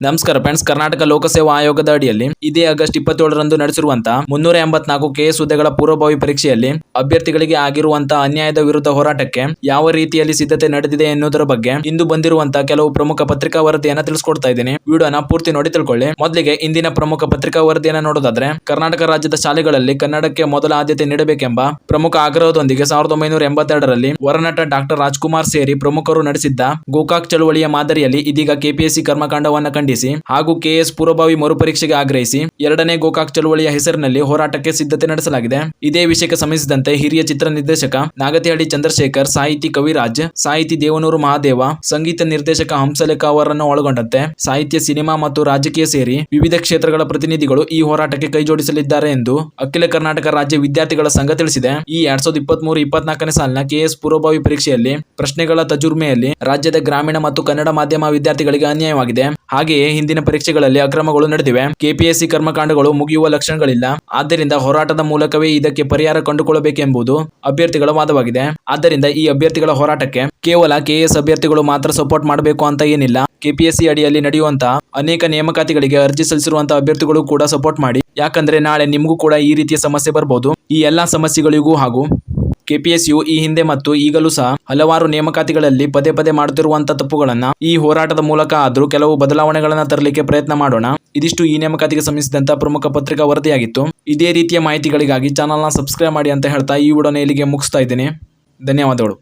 ನಮಸ್ಕಾರ ಫ್ರೆಂಡ್ಸ್. ಕರ್ನಾಟಕ ಲೋಕಸೇವಾ ಆಯೋಗದ ಅಡಿಯಲ್ಲಿ ಇದೇ ಆಗಸ್ಟ್ 27ರಂದು ನಡೆಸಿರುವಂತಹ 384 ಕೆಎಸ್ ಹುದ್ದೆಗಳ ಪೂರ್ವಭಾವಿ ಪರೀಕ್ಷೆಯಲ್ಲಿ ಅಭ್ಯರ್ಥಿಗಳಿಗೆ ಆಗಿರುವಂತಹ ಅನ್ಯಾಯದ ವಿರುದ್ಧ ಹೋರಾಟಕ್ಕೆ ಯಾವ ರೀತಿಯಲ್ಲಿ ಸಿದ್ಧತೆ ನಡೆದಿದೆ ಎನ್ನುವುದರ ಬಗ್ಗೆ ಇಂದು ಬಂದಿರುವಂತಹ ಕೆಲವು ಪ್ರಮುಖ ಪತ್ರಿಕಾ ವರದಿಯನ್ನ ತಿಳಿಸ್ಕೊಡ್ತಾ ಇದ್ದೀನಿ. ವಿಡಿಯೋನ ಪೂರ್ತಿ ನೋಡಿ ತಿಳ್ಕೊಳ್ಳಿ. ಮೊದಲಿಗೆ ಇಂದಿನ ಪ್ರಮುಖ ಪತ್ರಿಕಾ ವರದಿಯನ್ನ ನೋಡೋದಾದ್ರೆ, ಕರ್ನಾಟಕ ರಾಜ್ಯದ ಶಾಲೆಗಳಲ್ಲಿ ಕನ್ನಡಕ್ಕೆ ಮೊದಲ ಆದ್ಯತೆ ನೀಡಬೇಕೆಂಬ ಪ್ರಮುಖ ಆಗ್ರಹದೊಂದಿಗೆ 1982ರಲ್ಲಿ ವರನಟ ಡಾಕ್ಟರ್ ರಾಜ್ಕುಮಾರ್ ಸೇರಿ ಪ್ರಮುಖರು ನಡೆಸಿದ್ದ ಗೋಕಾಕ್ ಚಳುವಳಿಯ ಮಾದರಿಯಲ್ಲಿ ಇದೀಗ ಕೆಪಿಎಸ್ಸಿ ಕರ್ಮಕಾಂಡವನ್ನ ಖಂಡಿಸಿ ಹಾಗೂ ಕೆಎಸ್ ಪೂರ್ವಭಾವಿ ಮರುಪರೀಕ್ಷೆಗೆ ಆಗ್ರಹಿಸಿ ಎರಡನೇ ಗೋಕಾಕ್ ಚಳುವಳಿಯ ಹೆಸರಿನಲ್ಲಿ ಹೋರಾಟಕ್ಕೆ ಸಿದ್ಧತೆ ನಡೆಸಲಾಗಿದೆ. ಇದೇ ವಿಷಯಕ್ಕೆ ಸಂಬಂಧಿಸಿದಂತೆ ಹಿರಿಯ ಚಿತ್ರ ನಿರ್ದೇಶಕ ನಾಗತಿಹಳ್ಳಿ ಚಂದ್ರಶೇಖರ್, ಸಾಹಿತಿ ಕವಿರಾಜ್, ಸಾಹಿತಿ ದೇವನೂರು ಮಹಾದೇವ, ಸಂಗೀತ ನಿರ್ದೇಶಕ ಹಂಸಲೇಖ ಅವರನ್ನು ಒಳಗೊಂಡಂತೆ ಸಾಹಿತ್ಯ, ಸಿನಿಮಾ ಮತ್ತು ರಾಜಕೀಯ ಸೇರಿ ವಿವಿಧ ಕ್ಷೇತ್ರಗಳ ಪ್ರತಿನಿಧಿಗಳು ಈ ಹೋರಾಟಕ್ಕೆ ಕೈಜೋಡಿಸಲಿದ್ದಾರೆ ಎಂದು ಅಖಿಲ ಕರ್ನಾಟಕ ರಾಜ್ಯ ವಿದ್ಯಾರ್ಥಿಗಳ ಸಂಘ ತಿಳಿಸಿದೆ. ಈ 2023-24ನೇ ಸಾಲಿನ ಕೆಎಸ್ ಪೂರ್ವಭಾವಿ ಪರೀಕ್ಷೆಯಲ್ಲಿ ಪ್ರಶ್ನೆಗಳ ತಜುರ್ಮೆಯಲ್ಲಿ ರಾಜ್ಯದ ಗ್ರಾಮೀಣ ಮತ್ತು ಕನ್ನಡ ಮಾಧ್ಯಮ ವಿದ್ಯಾರ್ಥಿಗಳಿಗೆ ಅನ್ಯಾಯವಾಗಿದೆ. ಹಾಗೆಯೇ ಹಿಂದಿನ ಪರೀಕ್ಷೆಗಳಲ್ಲಿ ಅಕ್ರಮಗಳು ನಡೆದಿವೆ. ಕೆಪಿಎಸ್ಸಿ ಕರ್ಮಕಾಂಡಗಳು ಮುಗಿಯುವ ಲಕ್ಷಣಗಳಿಲ್ಲ. ಆದ್ದರಿಂದ ಹೋರಾಟದ ಮೂಲಕವೇ ಇದಕ್ಕೆ ಪರಿಹಾರ ಕಂಡುಕೊಳ್ಳಬೇಕೆಂಬುದು ಅಭ್ಯರ್ಥಿಗಳ ವಾದವಾಗಿದೆ. ಆದ್ದರಿಂದ ಈ ಅಭ್ಯರ್ಥಿಗಳ ಹೋರಾಟಕ್ಕೆ ಕೇವಲ ಕೆಎಸ್ ಅಭ್ಯರ್ಥಿಗಳು ಮಾತ್ರ ಸಪೋರ್ಟ್ ಮಾಡಬೇಕು ಅಂತ ಏನಿಲ್ಲ. ಕೆಪಿಎಸ್ಸಿ ಅಡಿಯಲ್ಲಿ ನಡೆಯುವಂತಹ ಅನೇಕ ನೇಮಕಾತಿಗಳಿಗೆ ಅರ್ಜಿ ಸಲ್ಲಿಸಿರುವಂತಹ ಅಭ್ಯರ್ಥಿಗಳು ಕೂಡ ಸಪೋರ್ಟ್ ಮಾಡಿ. ಯಾಕಂದ್ರೆ ನಾಳೆ ನಿಮಗೂ ಕೂಡ ಈ ರೀತಿಯ ಸಮಸ್ಯೆ ಬರಬಹುದು. ಈ ಎಲ್ಲಾ ಸಮಸ್ಯೆಗಳಿಗೂ ಹಾಗೂ ಕೆಪಿಎಸ್ಸಿಯು ಈ ಹಿಂದೆ ಮತ್ತು ಈಗಲೂ ಸಹ ಹಲವಾರು ನೇಮಕಾತಿಗಳಲ್ಲಿ ಪದೇ ಪದೇ ಮಾಡುತ್ತಿರುವಂತಹ ತಪ್ಪುಗಳನ್ನ ಈ ಹೋರಾಟದ ಮೂಲಕ ಆದ್ರೂ ಕೆಲವು ಬದಲಾವಣೆಗಳನ್ನ ತರಲಿಕ್ಕೆ ಪ್ರಯತ್ನ ಮಾಡೋಣ. ಇದಿಷ್ಟು ಈ ನೇಮಕಾತಿಗೆ ಸಂಬಂಧಿಸಿದಂತಹ ಪ್ರಮುಖ ಪತ್ರಿಕಾ ವರದಿಯಾಗಿತ್ತು. ಇದೇ ರೀತಿಯ ಮಾಹಿತಿಗಳಿಗಾಗಿ ಚಾನಲ್ನ ಸಬ್ಸ್ಕ್ರೈಬ್ ಮಾಡಿ ಅಂತ ಹೇಳ್ತಾ ಈ ವಿಡಿಯೋನ ಇಲ್ಲಿಗೆ ಮುಗಿಸ್ತಾ ಇದ್ದೀನಿ. ಧನ್ಯವಾದಗಳು.